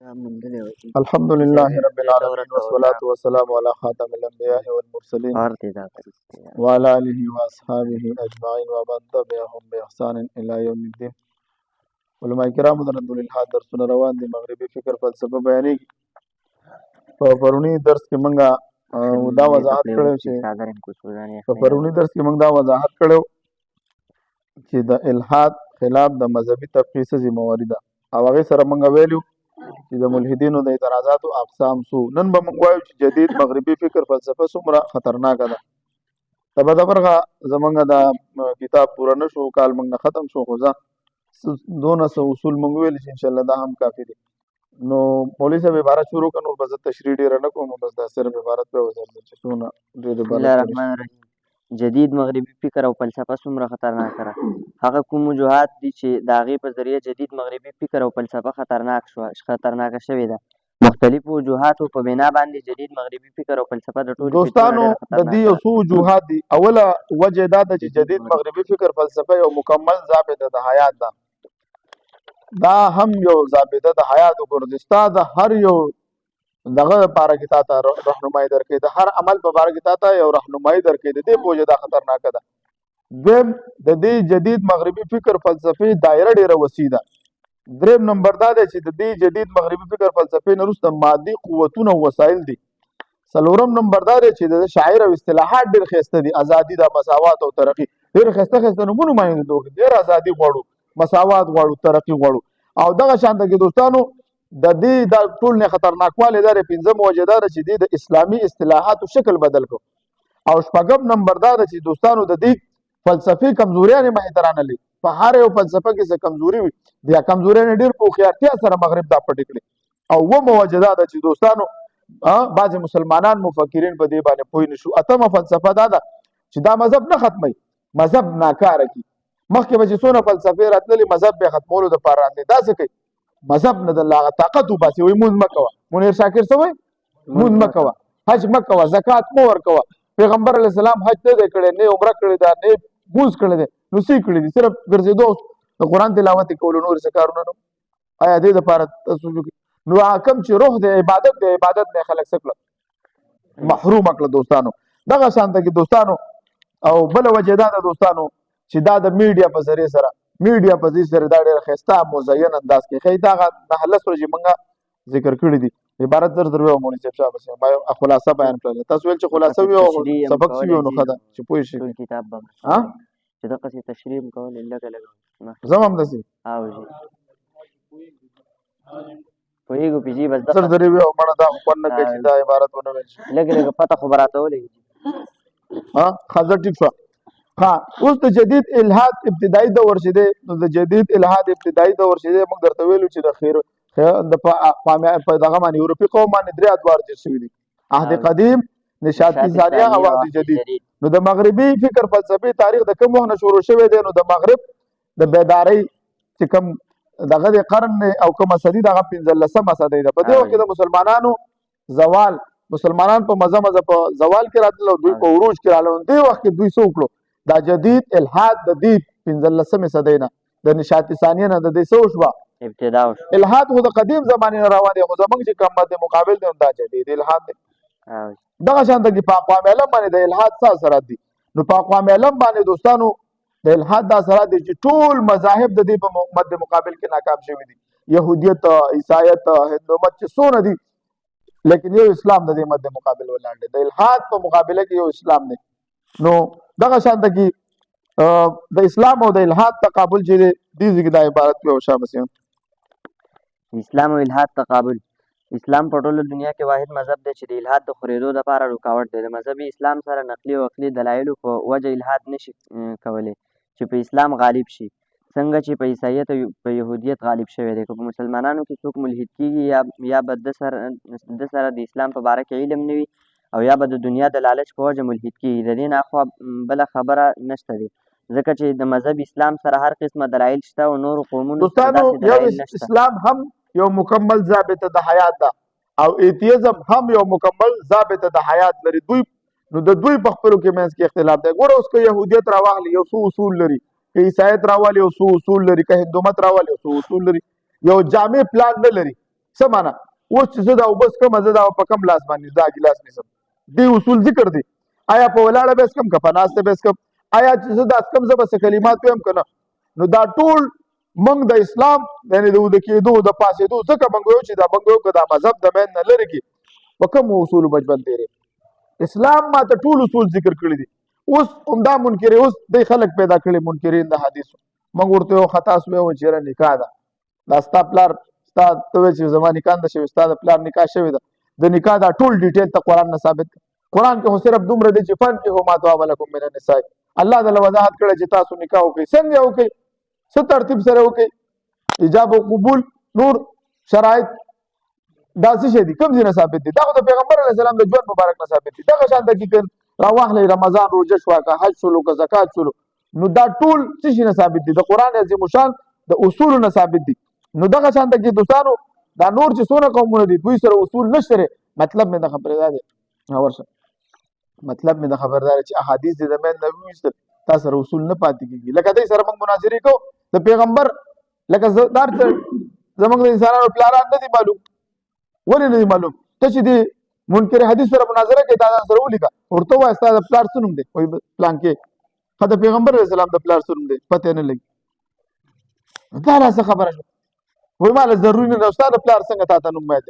الحمد لله رب العالمين والصلاة والسلام على خاتم الأنبياء والمرسلين وعلى آله وأصحابه أجمعين ومن تبعهم بإحسان إلى يوم الدين. علماء کرام د رد الالحاد درسونه روان دي. مغربي فکر فلسفه بیانېږي. په پرونی درس کې موږ دا وضاحت کړو چې د الحاد خلاف د مذهبي تفقیه ذمہواری ده او هغه سره موږ ویلو چې د ملحدینو د اعتراضاتو اقسام سو. نن به موږ وایو چې جدید مغربي فکر فلسفه څومره خطرناکه ده. تبه د برغه زمونږ د کتاب پوره نشو کال موږ نه ختم شو، خو ځه دونه اصول موږ ویل چې ان شاء الله دا هم کافي دي. نو مولوی صاحب عبارت شروع کړو، بس تشریح ډیر نه کوم، بس دا صرف عبارت به وزر چې څونه ډیر بسم الله الرحمن الرحیم. جدید مغربي فکر او فلسفه څومره خطرناکه ده. هغه کوم وجوهات دي چې د هغې په ذریعه جدید مغربي فکر او فلسفه خطرناکه شوې ده. مختلفو وجوهاتو په بنا باندې جدید مغربي فکر او فلسفه د ټولو دوستانو د دې یو څو وجوهات دي. اوله وجه دا ده چې جدید مغربي فکر فلسفه یو مکمل ضابطه د حیات ده. دا هم یو ضابطه د حیات وګرځستا د هر یو دغه لپاره کې تا ته رهنمایي درکې، د هر عمل په باره کې تا ته یو رهنمایي درکې. د دې په وجه دا خطرناکه ده. دویم د دې جدید مغربي فکر فلسفې دایره ډیره وسیع ده. دریم نمبر دا دی چې د دې جدید مغربي فکر فلسفې نه وروسته مادي قوتونه او وسایل دي. څلورم نمبر دا دی چې د شاعر او اصطلاحات ډېر ښایسته دي. ازادي ده، مساوات او ترقي، ډېر ښایسته نومونه معنی دي. ډېر ازادي غواړو، مساوات غواړو، ترقي غواړو. او دغه شانته کې دوستانو د دې دا ټول نه خطرناکوالی دا دی. پنځم وجه دا ده چې د اسلامي اصطلاحاتو شکل بدل کړو. او شپږم نمبر دا ده چې دوستانو د دې فلسفي کمزوریانې مخې ته رانلي. په هر یو فلسفه کې څه کمزوري وي، د کمزوریانې ډېر په هوښیارتیا سره مغرب دا پټې کړي. او اوومه وجه دا ده چې دوستانو بعضې مسلمانان مفکرین په دې باندې پوه نه شو. اتمه فلسفه دا ده چې دا مذهب نه ختموي، مذهب ناکاره کړي. مخکې به چې څونه فلسفې راتللې مذهب بیا ختمولو دپاره راتلې. داسې کوي مذهب نه د هغه طاقت وباسي، وایي مونځ مه کوه. منیر شاکر څه وایي؟ مونځ مه کوه، حج مه کوه، زکات مه ورکوه. پیغمبر علیه السلام حج نه دی کړی، نه عمره کړې ده، نه مونځ کړی دی، نو څه یې کړي دي؟ صرف ګرځېدو د قرآن تلاوت یې کولو، نور څه کارونه نه. آیا دې دپاره تاسو نو کوم چې روح د عبادت نه خلک څه کړه؟ محروم کړه دوستانو. دغه شانته کې دوستانو او بله وجه دا ده دوستانو چې دا د میډیا په ذریعې سره دا ډېر ښایسته مزین انداز کې ښایي. دا 9 ورځې موږ ذکر کړي دي. عبارت زر ویو مولوي صاحب شابه ما خلاصه بیان کړله. تاسو ویل چې خلاصه وي او سبق وي نو ښه ده چې پوه شئ. کتاب به چې دقسې تشریح کول لږه زم همداسې پوهېږو پېژي بس زر ویو مړه دا خوند نه کوي چې دا عبارت ونه ویل شي. لږه پته خو به راته ولګي. ښه زه ټیک شوه. اوس د جدید الحاد ابتدایي دور چې دی، نو د جدید الحاد ابتدایي دور چې دی موږ درته ویلو چې د په دغه باندې اروپي قوم باندې 3 ادوار تېر شوي دي: عهد قدیم، نشاط ثانیه او عهد جدید. نو د مغربي فکر فلسفي تاریخ د کوم وخت نه شروع شوی دی؟ نو د مغرب د بیدارۍ چې کوم دغه د قرن او کومه صدي دغه 15مه صدۍ ده. په دې وخت کې د مسلمانانو زوال، مسلمانان په مزه په زوال کې راتلل او دوی په عروج کې راغلل. دې وخت کې دوی څه وکړو؟ دا جدید الحاد د دې 15مې صدۍ نه د نشاط ثانیه نه د دې څه وشوه؟ ابتدا وشوه. الحاد خو د قدیم زمانې نه روان دی، خو زموږ چې کوم مد مقابل دی دا جدید الحاد دی. دغه شانته کې په اقوام علم باندې د الحاد څه اثرات دي؟ نو په اقوام علم باندې دوستانو د الحاد دا اثرات دي چې ټول مذاهب د دې په مد مقابل کې ناکام شوي دي. یهودیت، عیسایت، هندومت چې څونه دي، لیکن یو اسلام د دې مد مقابل ولاړ دی. د الحاد په مقابله کې یو اسلام دی. نو دغه شانته کې د اسلام او د الحاد تقابل چې دی دې ځکه دا عبارت وي او شابه سي. اسلام او الحاد تقابل. اسلام په ټوله دنیا کې واحد مذهب دی چې د الحاد د خورېدو لپاره رکاوټ دی. د مذهبي اسلام سره نقلي او عقلي دلایلو په وجه الحاد نشي کولی چې په اسلام غالب شي، څنګه چې په عیسایت او په یهودیت غالب شوی دی. که په مسلمانانو کې څوک ملحد کېږي یا به د سره د اسلام په باره کې علم نه وي او یا به د دنیا د لالچ په وجه ملحد کېږي. د دې نه اخوا بله خبره نشته دی، ځکه چې د مذهب اسلام سره هر قسمه دلایل شته او نورو قومونو دوستانو یو اسلام هم یو مکمل ضابطه د حیات ده او ایتیزم هم یو مکمل ضابطه د حیات لري. دوی نو د دوی په خپلو کې منځ کې اختلاف دی. ګوره اوس که یهودیت راواخلي یو څو اصول لري، که عیسایت راولي یو څو اصول لري، که هندومت راولي یو څو اصول لري، یو جامع پلان نه لري. څه معنا اوس چې زه دا وبس کوم زه دا په کم لاس باندې دا ګلاس نیسم دی اصول ذکر دي آیا په ولاړه بس کم که په ناسته بس کم آیا چې زه دا کم زه بس کلمات ویم که نه نو دا ټول موږ د اسلام یعنې د وده کېدو د پاسېدو ځکه موږ ویو چې دا موږ ویو که دا مذهب د مین نه لرې کړي په کوم اصولو بچبن تېرې اسلام ما ته ټول اصول ذکر کړي دي اوس همدا منکرې اوس دی خلک پیدا کړي منکرین د حدیثو موږ ورته یو خطا سو ویو چې یاره نکاح ده دا ستا پلار ستا ته وایې چې زما نکاح نه شوې ستا د پلار نکاح شوې ده د نکاح دا ټول ډیټیل ته قرآن نه ثابت دی قرآن کې خو صرف دومره دی چې فانکحوا ما طاب لکم من النساء الله تعالی وضاحت کړی چې تاسو نکاح وکړئ څنګه وکړئ څه ترتیب سره وکړئ ایجاب او قبول نور شرایط دا څه شی دي کوم ځای نه ثابت دي دا خو د پیغمبر علیه السلام د ژوند مبارک نه ثابت دي دغه شان ته کې راواخلئ رمضان روژه شوه که حج شولو که زکات شولو نو دا ټول څه شي نه ثابت دي د قرآن عظیم الشان د اصولو نه ثابت دي نو دغه شان ته کې دوستانو دا نور چې څونه قومونه دي دوی سره اصول نشته مطلب مې د خبرې دا دی ورشه مطلب مې د خبردار چې احادیث دې د مین نبی ویستل تا سره اصول نه پاتې کېږي لکه دې سره موږ مناظرې کوو د پیغمبر لکه دار زموږ د انسانانو پلاران نه دي معلوم ولې نه دي معلوم ته چې دې منکر حدیث سره مناظره کوي تا سره ولیکه ورته وایه ستا د پلار څه نوم دی وایي پلان کې خو د پیغمبر علیه السلام د پلار څه نوم دی پته نه لګي دا لا څه خبره شوه وایي ماله ضروري نه ده ستا د پلار څنګه تا ته نوم وایي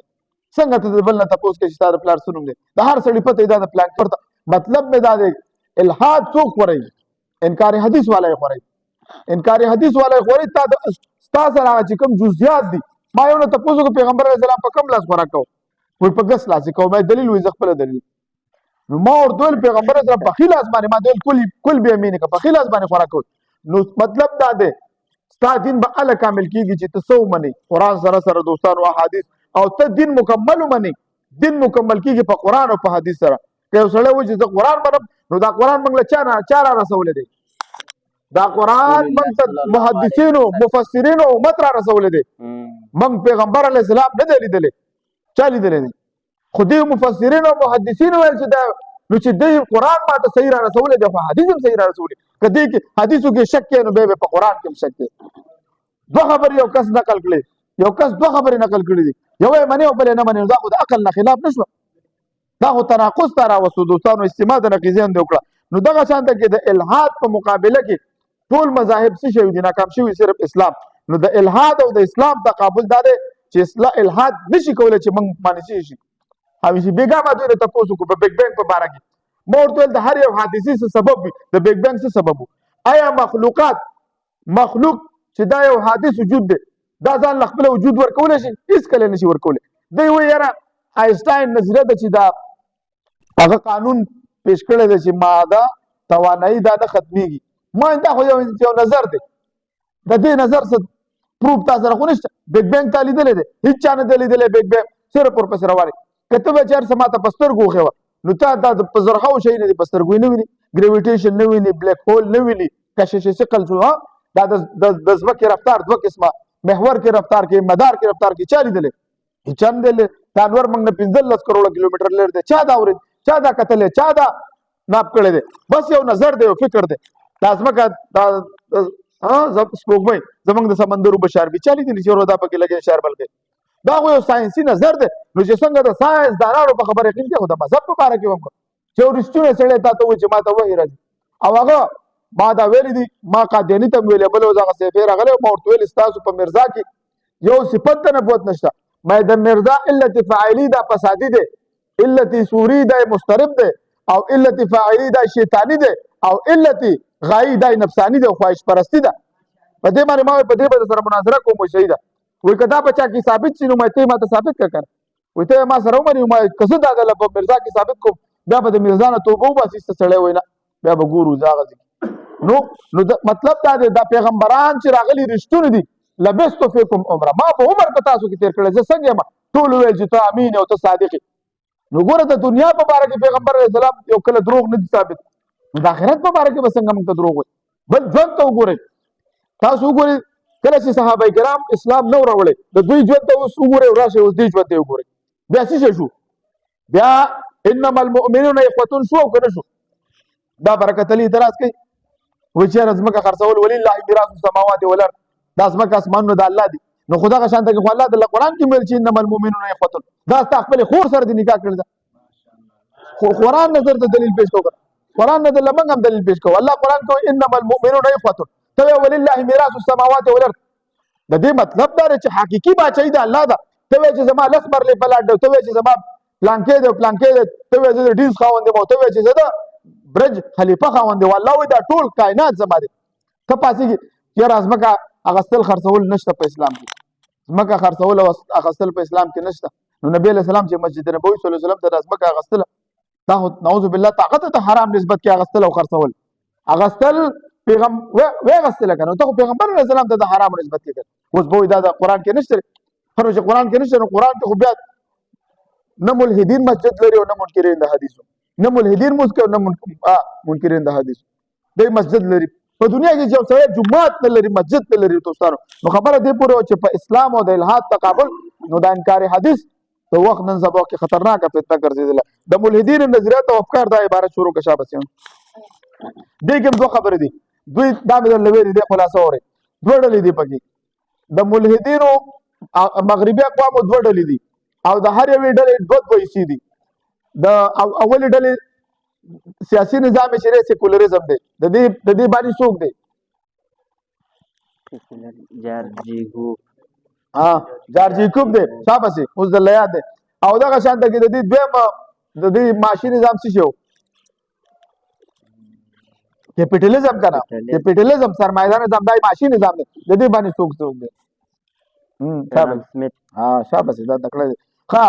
څنګه ته د بل نه تپوس کوي چې ستا د پلار څه نوم دی د هر سړي پته دا د پلان ورته مطلب مې دا دی الحاد څوک خورئ انکار حدیث والا یې خورئ انکار حدیث والا یې خورئ ستا سره هغه چې کوم جزیات دي ما یو نه تپوس وکړو پیغمبر علیه السلام په کوم لاس خوراک کوو وایي په ګس لاس یې کوو ما دلیل وایي زه خپله دلیل نو ما ورته ویل پیغمبر علیه السلام په ښي لاس باندې ما ته ویل کل بیمینې که په ښي لاس باندې خوراک کوو نو مطلب دا دی ستا دین به هله کامل کېږي چې ته څه ومنې قرآن سره سره دوستانو احادیث او ته دین مکمل ومنې دین مکمل کېږي په قرآن او په حدیث سره که یو سړی وایي چې زه قرآن منم نو دا قرآن موږ له چا را رسولی دی دا قرآن موږ ته محدثینو مفسرینو امت را رسولی دی موږ پیغمبر علیه السلام نه دی لیدلی چا لیدلی دی خو دې مفسرینو محدثینو ویل چې دا نو چې دې قرآن ما ته صحیح را رسولی دی خو حدیث هم صحیح را رسولی که دې کې حدیثو کې شک کوې نو بیا په قرآن کې هم شک دی دوه خبرې یو کس نقل کړي یو کس دوه خبرې نقل کړي دي یو یې منې او بل یې نه منې دا خو د عقل نه خلاف نه شوه دا خو تناقض ته راوستو دوستانو استماع د نقیضیان دې وکړه نو دغه شان ته کې د الحاد په مقابله کې ټول مذاهب څه شوي دي ناکام شوي صرف اسلام نو د الحاد او د اسلام تقابل دا دی چې الحاد نشي کولی چې موږ باندې څه شي همیشه بېګا ما دوی نه تپوس وکړو په بیګ بینګ په باره کې ما ورته ویل د هر یو حادثې څه سبب وي د بیګ بینګ څه سبب و آیا مخلوق چې دا یو حادث وجود دی دا ځان له خپله وجود ورکولی شي هېڅکله نشي ورکولی دی وایي یاره آینسټاین نظریه ده چې دا هغه قانون پیش کړی دی چې ماده توانایي دا نه ختمیږي ما دا خو یو نظر دی د دې نظر څه پروف تا سره خو نشته بیګ بینګ تا لیدلی دی هېڅ چا نه دی لیدلی بیګ بینګ صرف ورپسې روانې که ته به چې هر څه ما ته په سترګو وښیوه نو تا دا په زرهاو شیونه دي په سترګو یې نه ویني ګریویټیشن نه ویني بلیک هول نه ویني کشش ثقل شو دا د ځمکې رفتار دوه قسمه محور کې رفتار کې مدار کې رفتار کې چا لیدلی هېچا نه دی لیدلی دا انور موږ نه 15 کروړه کیلومتر لرې دی چا دا اورېد چا دا کتلی چا دا ناپ کړی دی بس یو نظر دی یو فکر دی دا ځمکه دا سپوږمۍ زموږ د سمندرو بشاربي چا لیدلي چې ورو دا پکې لګې شار بل کوي دا خو یو ساینسي نظر دی نو چې څنګه د ساینس دانانو په خبره یقین کوي خو د مذهب په باره کې هم چې یو رښتونی سړی تا ته وایي چې ما ته وحي راځي او هغه ما دا ویلي دي ما قادیاني ته هم ویلی بل اوس هغه سیفی راغلی ما ورته ویلي ستاسو په مرزا کې یو صفت د نبوت نشته ما د مرزا علت فاعلي دا فسادي دی علت سوري دا مسترب دی او علت فاعلي دا شیطاني دی او علت غایي دا نفساني دی او خواهش پرستی ده په دې باندې ما په دې به سره مناظره کوم وایي صحیح ده وایي که دا په چا کې ثابت شي نو ته ما ته ثابت کړه کنه وایي ته ما سره ومنې ما که زه دا ځله په مرزا کې ثابت کوم بیا به د مرزا نه توبه وباسي څه سړی وایي نه بیا به ګورو زه هغه نو مطلب دا دی دا پیغمبران چې راغلي رښتونې دي لبستو فیکم عمره ما په عمر په تاسو کې تېر کړی زه څنګه یم ټول ویل چې ته امین او ته صادق نو ګوره د دنیا په باره کې پیغمبر علیه السلام یو کله دروغ نه دي ثابت نو د آخرت په باره کې به څنګه موږ ته دروغ وایي بل ژوند ته وګورئ تاسو وګورئ کله چې صحابه کرام اسلام نه وروړی د دوی ژوند ته اوس وګورئ راشئ اوس دې ژوند ته وګورئ بیا څه شو بیا انما المؤمنون اخوة شو او که نه شو دا برکت علي اعتراض کوي وایي چې یاره ځمکه خرڅول ولله میراث السماوات والارض دا ځمکه اسمانونه د الله دي نو خدا کا شانته کې الله د قرآن کې ویل چې انما المؤمنون اخوه دا ستا خپل خور سره د نکاح کړل خو قرآن نظر د دلیل پیش کوو قرآن نه د لمنګ هم دلیل پیش کوو الله قرآن کوي انما المؤمنون اخوه ته ولله میراث السماوات والارض د دې مطلب دا چې حقيقي بادشاہي د الله ده ته چې زما لس مرلې بلاډ ته چې زما پلانکې ده ته چې ډیز خاوند مو ته چې زه د برج خلیفہ خاوند والله وي دا ټول کائنات زما دي ته پاسې یاره ازمکه اغستل خرڅول نشته په اسلام کې ازمکه خرڅول او اغستل په اسلام کې نشته نو نبی له سلام چې مسجد نبوي صلی الله علیه وسلم ته ازمکه اغستل دا نعوذ بالله طاقت ته حرام نسبت کې اغستل او خرڅول اغستل پیغام و غستل کنه ته پیغمبر علیه السلام ته د حرام نسبت کې اوس به دا قرآن کې نشته خو چې قرآن کې نشته نو قرآن کې خو بیا نه ملحدین مسجد لري او نه منکرین د حدیثو نه ملحدین مسکو نه منکرین د حدیثو د مسجد لري په دنیا کې چې سره جمعات نه لري مسجد نه لري دوستانو نو خبره دی پوره چې په اسلام او د الحاد تقابل نو د انکار حدیث په وخت نن سبا کې خطرناک فتنه ګرځیدله د ملحدین نظریات او افکار دا عبارت شروع کا شابه سیم دې کوم دوه خبرې دي دوی دا د لویری دی خلاصو اوري دوه ډلې دي پکې د ملحدینو مغربي اقوام دوه ډلې دي او د هر یوې ډلې دوه حصے دي د اولې ډلې سیاسي نظام شریعه سیکولریزم دی د دې باندې څوک دی جارجیکوب دی شابه اوس د لیاد دی او دغه شانته کې د دې دویم د دې معاشي نظام څه شو کیپټالیزم کنه کیپټالیزم سرمایدار نظام دای معاشي نظام دی د دې باندې څوک دی شابه دا تکړه ها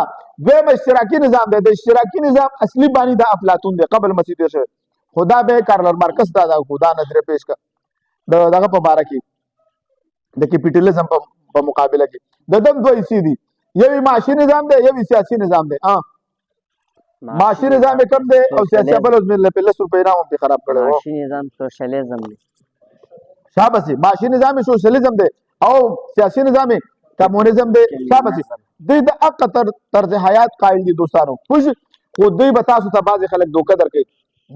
دویم اشتراکي نظام دی د اشتراکي نظام اصلي بانی د افلاطون دی قبل مسیح تیر شوی خدا به کارل مارکس دا خدا نظر پیش کړ دغه په باره کې د کیپټالیزم په مقابله کې د دم دوه حصے دي یو معاشي نظام دی یو سیاسي نظام دی معاشي نظام کم دی او سیاسي بل اوس مل په 10 روپے نام په خراب کړو معاشي نظام سوشلیزم دی شابه معاشي نظام سوشلیزم دی او سیاسي نظام کمونیزم دی شابه دوی د حق طرز حیات قائل دي دوستانو خوش خو دوی به تاسو ته بعضې خلک دوکه درکوي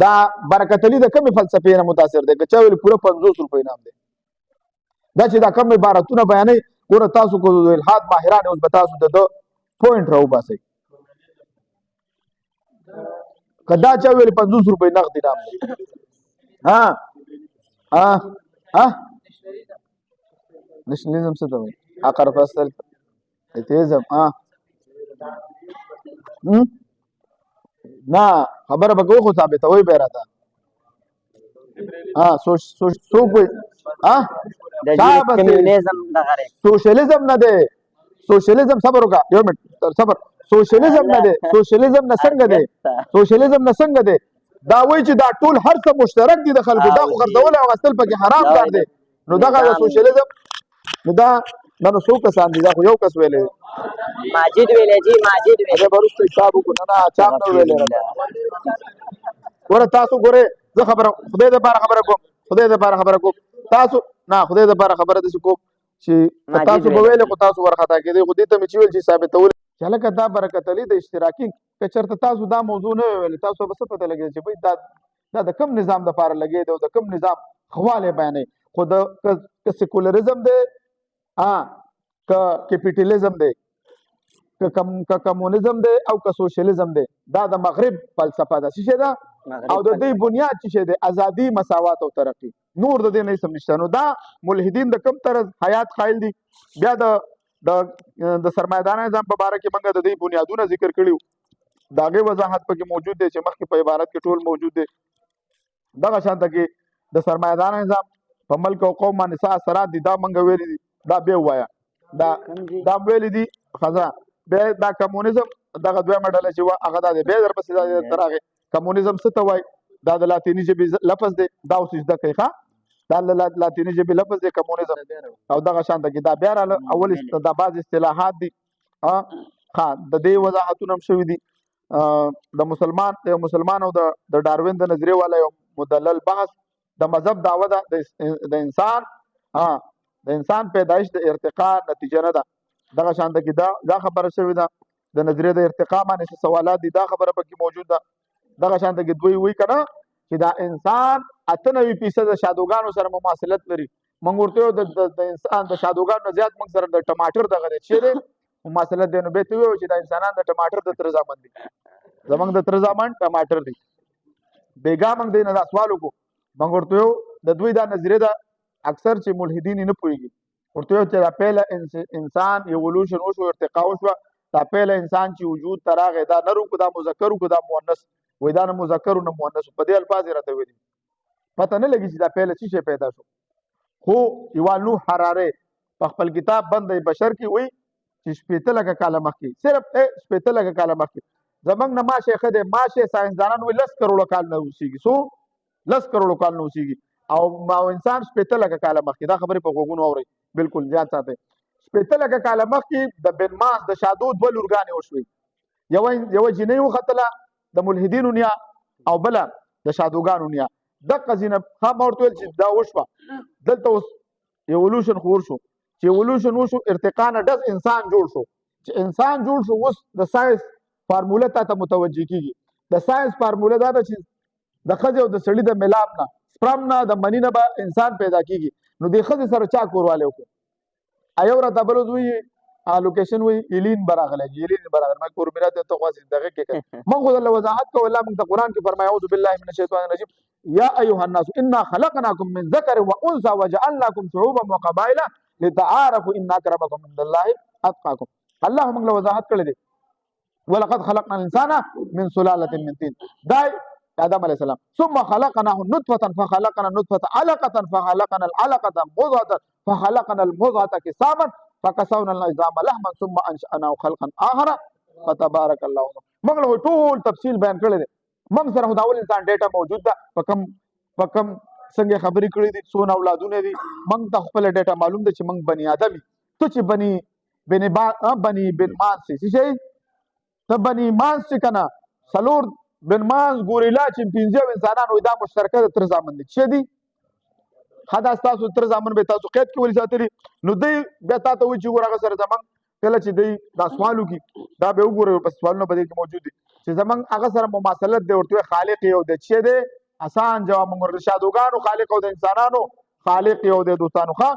دا برکت علي د کومې فلسفې نه متاثر دی که چا ویل پوره 50 روپۍ نام دی دا چې دا کوم عبارتونه بیانوي ګوره تاسو کو د الحاد ماهران اوس به تاسو د ده پوینټ راوباسئ که دا چا ویل 50 روپۍ نغدي نام دی نشنلیزم څه ته وایي عقر فصل ایتیزم نه خبره به کوي خو ثابتوي به راته څوک وایي سوشلیزم نه دی سوشلیزم صبر وکړه یو منټ صبر سوشلیزم نه دی سوشلیزم نه څنګه دی سوشلیزم نه څنګه دی دا وایي چې دا ټول هر څه مشترک دي د خلکو دا خو غرضول او غسل پکې حرام کار دی نو دغه سوشلیزم نو دا نو څو کسان دي دا خو یو کس ویلې ماجد ویلې جی ماجد ویلې برسته حساب کو نه چا نو ویلې ګوره تاسو ګوره زه خبره خدای د بار خبره کوم خدای د بار خبره کوم تاسو نه خدای د بار خبره د کوم چې تاسو به ویلې خو تاسو ورخطا کېدی خو دې ته مې چې ویل چې ثابتول چې لکه دا برکت علي د اشتراکي که چېرته تاسو دا موضوع نه ویل تاسو به څه پته لګېږي چې بھائی دا د کم نظام دپاره لګېد او د کم نظام خواله بیانوي خو د سیکولریزم دی که کیپټالیزم دی که کمونیزم دی او که سوشلیزم دی دا د مغرب فلسفه ده څه ده او د دې بنیاد څه دی ازادي مساوات او ترقی نور د دې نه سم نشته نو دا ملحدین د کم طرز حیات قائل دي بیا د سرمایدار نظام په باره کې موږ د دې بنیادونه ذکر کړیو د هغې وضاحت پکې موجود دی چې مخکې په عبارت کې ټول موجود دی دغه شانته کې د سرمایدار نظام په ملک او قوم باندې څه اثرات دي دا موږ ویلي دي دا بیا ووایه دا ویلي دي ښځه بیا دا کمونیزم دغه دویمه ډله چې وه هغه دا دی بیا درپسې دا درته راغی کمونیزم څه ته وایي دا د لاتیني ژبې لفظ دی دا اوس زده کوي ښه دا د لاتیني ژبې لفظ دی کمونیزم او دغه شانته کې دا بیا راله اول دا بعض اصطلاحات دي ښه د دې وضاحتونه هم شوي دي د مسلمان او د ډاروین د نظریې والا یو مدلل بحث د مذهب دعوه ده د انسان پیدایش د ارتقا نتیجه نه ده دغه شانته کې دا خبره شوې ده د نظریې د ارتقا باندې څه سوالات دي دا خبره پکې موجود ده دغه شانته کې دوی وایي که نه چې دا انسان 98% شادوګانو سره مماثلت لري موږ ورته د انسان د شادوګانو زیات موږ سره د ټماټر دغه دی چې دی مسله دی نو به ته ویو چې د انسانان د ټماټر د تر زامن دي زمونږ د تر زامن ټماټر دی بیګا موږ دی نه دا سوال وکړو موږ ورته ویو د دوی دا نظریه ده اکثر چې ملحدین نه پوهېږي ورته ویو چې دا پیله انسان ایولوشن وشو ارتقا وشوه دا پیله انسان چې وجود ته راغی دا نر وکړو دا مذکر وکړو دا مؤنث وایي دا نه مذکر نه مؤنث په دې الفاظ یې راته ویلي پته نه لګي چې دا پیله څه شی پیدا شو خو یوال نوح حراره په خپل کتاب بند بشر کې وایي چې شپېته لکه کاله مخکې صرف شپېته لکه کاله مخکې زمونږ نه ماشه ښه دی ماشه ساینسدانان وایي 10 کروړه کال نه اوسېږي څو 10 کروړه کال نه اوسېږي او انسان شپېته لکه کاله مخکې دا خبرې په غوږونو اورئ بالکل زیات ساتئ شپېته لکه کاله مخکې د بن ماس د شادو دوه لورګانې وشوې یوه جینۍ وختله د ملحدینو نیا او بله د شادوګانو نیا دقه ځینه ښه ما ورته ویل چې دا وشوه دلته اوس ایولوشن خور شو چې ایولوشن وشو ارتقا نه ډز انسان جوړ شو چې انسان جوړ شو اوس د ساینس فارموله ته متوجه کیږي د ساینس فارموله دا ده چې د ښځې او د سړي د ملاب نه سپرم نه د مني نه به انسان پیدا کیږي نو د ښځې سره چا کوروالی وکړو ایو راته بل وایي لوکیشن وایي ایلین به راغلی ایلین به راغلی ما کور میرا ته خواست دغه کې موږ خو درله وضاحت کوو الله موږ ته قرآن کې فرمایي اعوذ بالله من الشیطان الرجیم یا ایها الناس انا خلقناکم من ذکر وانثى وجعلناکم شعوبا وقبائل لتعارفوا ان اکرمکم عند الله اتقاکم الله موږ له وضاحت کړی دی ولقد خلقنا الانسان من سلاله من طين دای آدم علیہ السلام ثم خلقناه نطفة فخلقنا النطفة علقة فخلقنا العلقة مضغة فخلقنا المضغة كساما فكسونا العظام لحما ثم انشأناه خلقا آخر فتبارك الله موږ له ټول تفصیل بیان کړی دی موږ سره دا اول انسان ډیټا موجود ده په کم څنګه خبرې کړې دي څونه اولادونه دي موږ ته خپل ډیټا معلوم ده چې موږ بني آدم ته چې بني بن ماس شي ته بني ماس کنه سلور بن ماس ګوریلا چې 15 انسانان وي دا مشترکه تر زامن دي چې دي خدا تاسو تر زامن به تاسو قید کې ولې ساتلی نو دی بیا تاسو وی چې ورغه سره زمون کله چې دی دا سوالو کې دا به وګورئ په سوالونو په دې کې موجود دي چې زمون هغه سره مماثلت دی ورته خالق یو دی چې دی آسان جواب موږ رشادوګانو خالق او د انسانانو خالق یو دی دوستانو ښه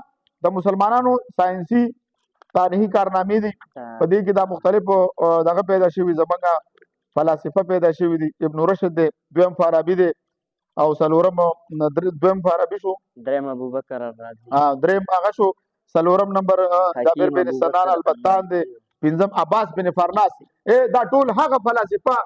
د مسلمانانو ساينسي تاریخي کارنامې دي په دې کې دا مختلف دغه پیدا شوي زمونږ فلاسفه پیدا شوي دي ابن رشد دی دویم فارابي دی او څلورم دویم فارابي شو دریم ابوبکر الرازي دریم هغه شو څلورم نمبر جابر بن سنان البتان دی پنځم عباس بن فرناس دا ټول هغه فلاسفه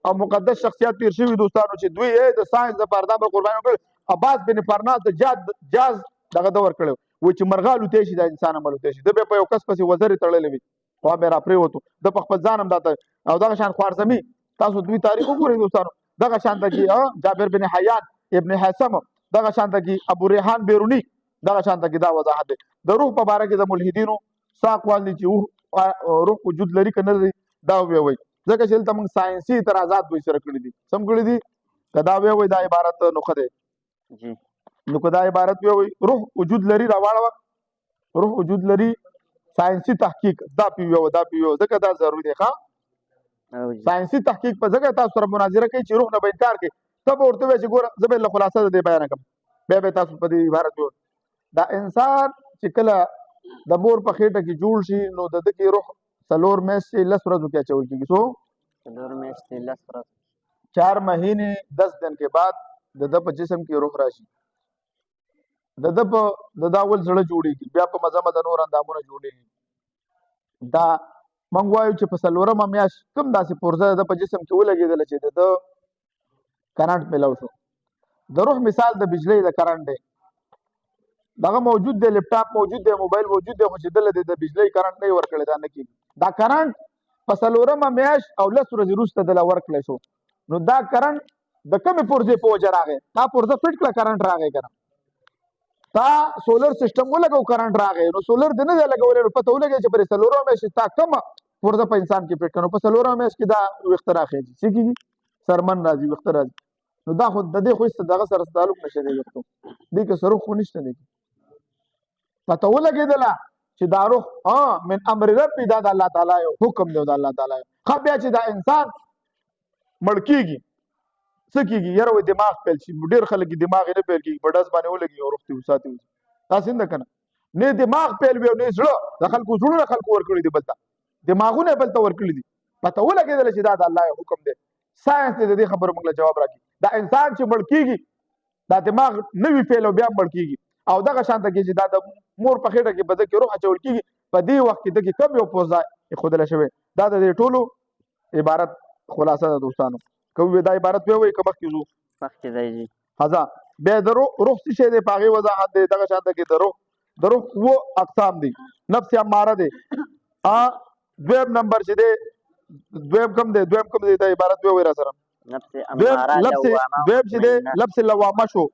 او مقدس شخصیت تیر شوي دوستانو چې دوی د ساينس د پردا پر قرباني وکړ عباس بن فرناس د جاز دغه دور کړو و چې مرغالو ته شي د انسان عملو ته شي د په یو کس پسې وزر تړلې وي خو به را پرې وته د خپل ځانم داته او دغه شان خوارزمي تاسو دوی تاریخ وګورئ دوستانو دغه شان کې جابر بن حیان ابن حسم دغه شان کې ابو ریحان بیرونی دغه شان کې دا وضاحت دی د روح په باره کې د ملحدینو ساقوال دي چې روح وجود لري کنه دا وی ځکه چې تم ساينسي اعتراضات به سره کړی دي سم کړی دي کدا وی دا عبارت نو خده جی نو کدا عبارت وی روح وجود لري راواړه روح وجود لري ساينسي تحقیق دا پیو ځکه دا ضروري دی ښا ساينسي تحقیق په ځکه تاسو سره مناظره کوي چې روح نه به انکار کوي تب ورته وی چې ګور زبر له خلاصه دې بیان کوم به تاسو په دې عبارت دا انسان چې کله د مور په خېټه کې جوړ شي نو د دې کې روح څلور میاشتې 10 ورځې کې چول کېږي سو څلور میاشتې 10 ورځې 4 مہینے 10 दिन के बाद د په جسم کې روح راشي د اول زړه جوړیږي بیا په مزه مزه نور اندامونه جوړیږي دا موږ وایو چې په څلورمه میاشت کوم داسې پرزه د په جسم کې ولګېدل چې د کرنٹ ملاو شو د روح مثال د بجلی د کرنٹ دی دغه موجود دی لپټاپ موجود دی موبایل موجود دی خو چې دلته د بجلی کرنٹ نه ورکړل دا نه کیږي دا کرنٹ په څلورمه میاشت او 10 ورځې وروسته د ورکړل شو نو دا کرنٹ د کومې پرزې په وجه راغی دا پرزه فټ کړه کرنٹ راغی کنه تا سولر سیستم ولګو کرنٹ راغی نو سولر د نه لګولې نو پته ولګي چې پر څلورمه میاشت تا کوم پرزه په انسان کې فټ کړو په څلورمه میاشت کې دا وخت راغی چې کیږي سرمن راځي وخت راځي نو دا خو د دې خو ست دغه سره تعلق نشي دی وختو دې کې سره خو نشته دی پته ولګېدله چې دا روح من امر ربي دا د الله تعالی یو حکم دی د الله تعالی خو بیا چې دا انسان مړ کېږي څه کېږي یاره وایي دماغ پیل شي ډېر خلک دماغ یې نه پیل کېږي په ډز باندې ولګي او روح ته وساتي تاسو نه کنه نه دماغ پیل ویو نه زړه د خلکو زړه خلکو ورکړي دي بلته دماغونه بلته ورکړي دي پته ولګېدل چې دا د الله حکم دی ساينس دې دې خبرو موږ له جواب راکړي دا انسان چې مړ کیږي دا دماغ نوی پیل او بیا مړ کیږي او دغه شانته کې چې دا د مور په خېټه کې بده کې روح اچول کیږي په دې وخت کې دغه کم یو پوزا خودل شوی دا د ټولو عبارت خلاصه ده دوستانو کوم دا عبارت به وي کمخ کیږي مخکې ځای جی هزا به درو روح څه دی پاغي وضاحت دی دغه شانته کې درو وو اقسام دي نفس اماره دی دویم نمبر چې دی دویم کم دی د عبارت به وي را سره نفس اماره لوامه دویم چې دی لفظ لوامه شو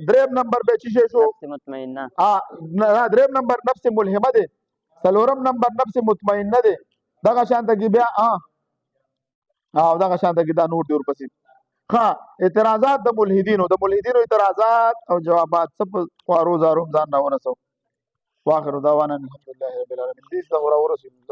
دریم نمبر به چی شو نفس مطمئنه دریم نمبر نفس ملهمه دی څلورم نمبر نفس مطمئنه دی دغه شانته کې بیا او دغه شانته کې دا نور دی ورپسې ها اعتراضات د ملحدینو اعتراضات او جوابات سب خوارو زارو ځان راونه سو واخر دعوانا الحمدلله رب العالمین دې څنګه ورسېږي